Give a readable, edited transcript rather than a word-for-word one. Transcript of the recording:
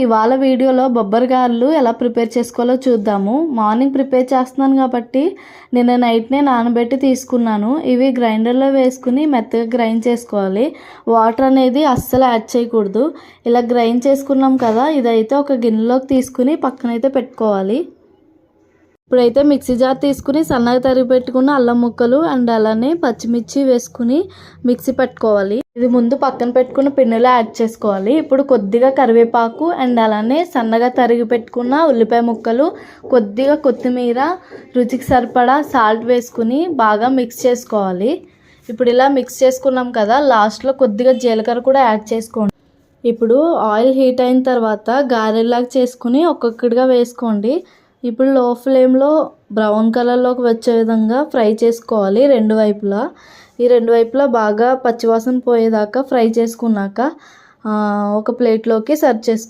ఇవాళ వీడియోలో బొబ్బరిగారెలు ఎలా ప్రిపేర్ చేసుకోవాలో చూద్దాము. మార్నింగ్ ప్రిపేర్ చేస్తున్నాను కాబట్టి నిన్న నైట్నే నానబెట్టి తీసుకున్నాను. ఇవి గ్రైండర్లో వేసుకుని మెత్తగా గ్రైండ్ చేసుకోవాలి. వాటర్ అనేది అస్సలు యాడ్ చేయకూడదు. ఇలా గ్రైండ్ చేసుకున్నాం కదా, ఇదైతే ఒక గిన్నెలోకి తీసుకుని పక్కనైతే పెట్టుకోవాలి. ఇప్పుడైతే మిక్సీ జార్ తీసుకుని సన్నగా తరిగి పెట్టుకున్న అల్లం ముక్కలు అండ్ అలానే పచ్చిమిర్చి వేసుకుని మిక్సీ పెట్టుకోవాలి. ఇది ముందు పక్కన పెట్టుకున్న పిండిలో యాడ్ చేసుకోవాలి. ఇప్పుడు కొద్దిగా కరివేపాకు అండ్ అలానే సన్నగా తరిగి పెట్టుకున్న ఉల్లిపాయ ముక్కలు, కొద్దిగా కొత్తిమీర, రుచికి సరిపడా సాల్ట్ వేసుకుని బాగా మిక్స్ చేసుకోవాలి. ఇప్పుడు ఇలా మిక్స్ చేసుకున్నాం కదా, లాస్ట్లో కొద్దిగా జీలకర్ర కూడా యాడ్ చేసుకోండి. ఇప్పుడు ఆయిల్ హీట్ అయిన తర్వాత గారెలాగా చేసుకుని ఒక్కొక్కటిగా వేసుకోండి. ఇప్పుడు లో ఫ్లేమ్లో బ్రౌన్ కలర్లోకి వచ్చే విధంగా ఫ్రై చేసుకోవాలి రెండు వైపులా. ఈ రెండు వైపులా బాగా పచ్చివాసన పోయేదాకా ఫ్రై చేసుకున్నాక ఒక ప్లేట్లోకి సర్వ్ చేసుకోవాలి.